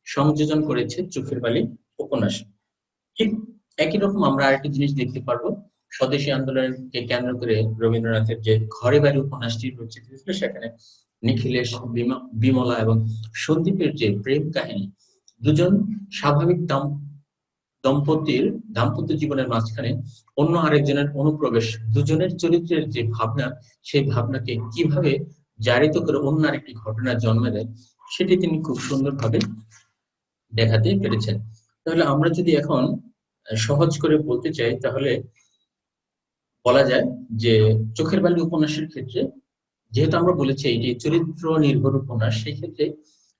সংযোজন করেছে চোখের বালি উপন্যাস। ঠিক একই রকম আমরা আরেকটি জিনিস দেখতে পারবো, স্বদেশী আন্দোলনকে কেন্দ্র করে রবীন্দ্রনাথের যে ঘরে বাড়ি উপন্যাসটি রচিত হয়েছিল, সেখানে নিখিলেশ, বিমলা এবং সন্দীপের যে প্রেম কাহিনী, দুজন স্বাভাবিক দম্পতির দাম্পত্য জীবনের মাঝখানে অন্য আরেকজনের অনুপ্রবেশ, দুজনের চরিত্রের যে ভাবনা, সেই ভাবনাকে কিভাবে জারিত করে অন্য আরেকটি ঘটনা জন্ম দেয়, সেটি তিনি খুব সুন্দরভাবে দেখাতে পেরেছেন। তাহলে আমরা যদি এখন সহজ করে বলতে চাই, তাহলে বলা যায় যে চোখের বালি উপন্যাসের ক্ষেত্রে, যেহেতু আমরা বলেছি এটি চরিত্র নির্ভর উপন্যাস, সেই ক্ষেত্রে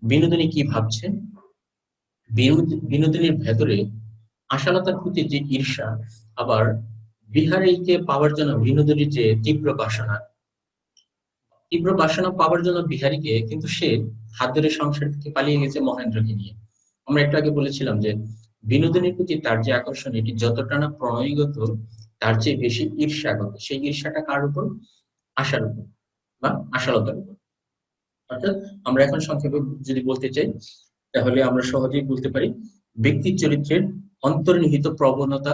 বিনোদিনী কি ভাবছে, বিনোদিনীর ভেতরে আশালতার প্রতি যে ঈর্ষা, আবার বিহারীকে পাওয়ার জন্য বিনোদিনীর যে তীব্র বাসনা পাওয়ার জন্য বিহারীকে, কিন্তু সে হাত ধরে সংসার থেকে পালিয়ে গেছে মহেন্দ্রকে নিয়ে। আমরা একটু আগে বলেছিলাম যে বিনোদিনীর প্রতি তার যে আকর্ষণ, এটি যতটা না প্রণয়গত, তার চেয়ে বেশি ঈর্ষাগত। সেই ঈর্ষাটা কার উপর? আশার উপর বা আশালতার উপর। অর্থাৎ আমরা এখন সংক্ষেপে যদি বলতে চাই, তাহলে আমরা সহজেই বলতে পারি ব্যক্তির চরিত্রের অন্তর্নিহিত প্রবণতা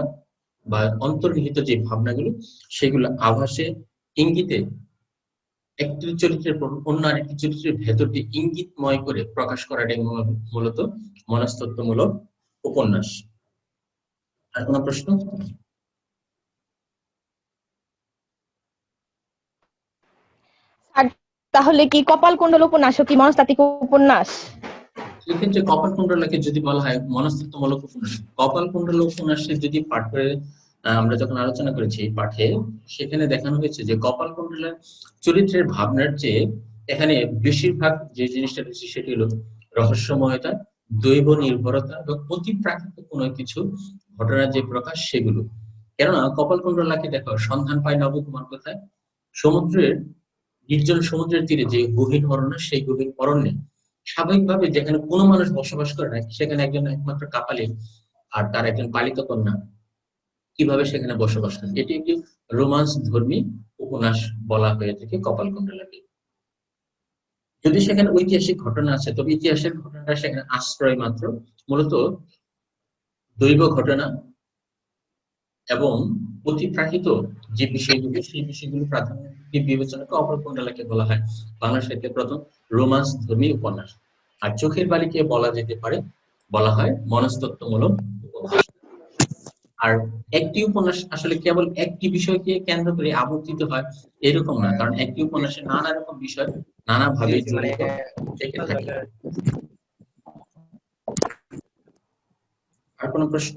বা অন্তর্নিহিত যে ভাবনাগুলো, সেগুলো আভাসে, ইঙ্গিতে একটি চরিত্রের অন্য আরেকটি চরিত্রের ভেতর দিয়ে ইঙ্গিতময় করে প্রকাশ করাটাই মূলত মনস্তত্ত্বমূলক উপন্যাস। আর কোনো প্রশ্ন?
আর তাহলে কি কপালকুণ্ডল উপন্যাসও কি মনস্তাত্ত্বিক উপন্যাস?
সেক্ষেত্রে কপালকুণ্ডলাকে যদি বলা হয় মনস্তত্ত্বমূলক উপন্যাস, কপালকুণ্ডল উপন্যাসের যদি পাঠ করে আমরা যখন আলোচনা করেছি এই পাঠে, সেখানে দেখানো হয়েছে যে কপালকুণ্ডলের চরিত্রের ভাবনার চেয়ে এখানে বেশিরভাগ যে জিনিসটা রয়েছে সেটি হলো রহস্যময়তা, দৈব নির্ভরতা এবং অতি প্রাকৃতিক কোনো কিছু ঘটনার যে প্রকাশ, সেগুলো। কেননা কপালকুণ্ডলাকে দেখো, সন্ধান পায় নবকুমার কোথায়? সমুদ্রের, নির্জন সমুদ্রের তীরে যে গভীর অরণ্য, সেই গভীর অরণ্যে স্বাভাবিকভাবে যেখানে কোনো মানুষ বসবাস করে না, সেখানে একজন একমাত্র কাপালিক আর তার একজন পালিত কন্যা কিভাবে সেখানে বসবাস করে। এটি একটি রোমান্স ধর্মী উপন্যাস বলা হয়ে থাকে কপালকুণ্ডলাকে। যদি সেখানে ঐতিহাসিক ঘটনা আছে, তবে ইতিহাসের ঘটনাটা সেখানে আশ্রয় মাত্র, মূলত দৈব ঘটনা এবং অতিপ্রাকৃত যে বিষয়গুলো, সেই বিষয়গুলো প্রাধান্য বিবেচনা করে কপালকুণ্ডলাকে বলা হয় বাংলা সাহিত্যের প্রথম রোমান্স ধর্মী উপন্যাস। আর চোখের বালিকে বলা হয় মনস্তত্ত্বমূলক উপন্যাস। আর একটি উপন্যাস আসলে কেবল একটি বিষয়কে কেন্দ্র করে আবর্তিত হয় এরকম না, কারণ একটি উপন্যাসে নানা রকম বিষয় নানাভাবে জড়িত থেকে থাকে। আর কোনো প্রশ্ন?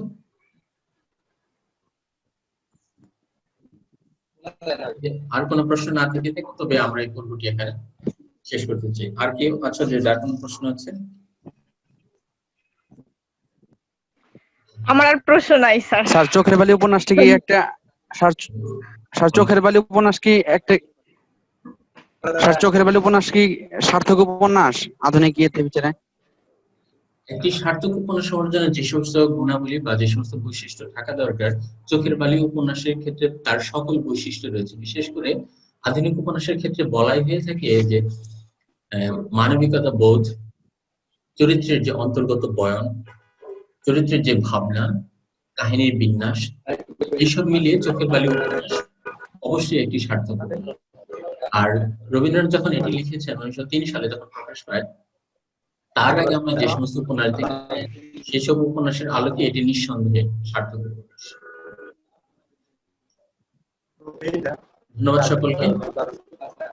আর কোনো প্রশ্ন না থেকে থাকে তবে আমরা এই পর্বটি এখানে শেষ করতে চাই। আর কেউ আচ্ছা, যে যার কোনো প্রশ্ন আছে?
আমার আর প্রশ্ন নাই স্যার।
স্যার চোখের বালি উপন্যাসটি কি একটা স্যার চোখের বালি উপন্যাস কি একটা স্যার চোখের বালি উপন্যাস কি সার্থক উপন্যাস আধুনিক ইয়েতে বিচারে?
একটি সার্থক উপন্যাস হওয়ার জন্য যে সমস্ত গুণাবলী বা যে সমস্ত বৈশিষ্ট্য থাকা দরকার, চোখের বালি উপন্যাসের ক্ষেত্রে তার সকল বৈশিষ্ট্য রয়েছে। বিশেষ করে আধুনিক উপন্যাসের ক্ষেত্রে বলাই হয়ে থাকে যে মানবিকতা বোধ, চরিত্রের যে অন্তর্গত বয়ন, চরিত্রের যে ভাবনা, কাহিনীর বিন্যাস, এইসব মিলিয়ে চোখের বালি উপন্যাস অবশ্যই একটি সার্থক উপন্যাস। আর রবীন্দ্রনাথ যখন এটি লিখেছেন 1903 সালে যখন প্রকাশ পায়, তার আগে আমরা যে সমস্ত উপন্যাস দেখি, সেসব উপন্যাসের আলোকে এটি নিঃসন্দেহে সার্থক উপন্যাস। ধন্যবাদ সকলকে।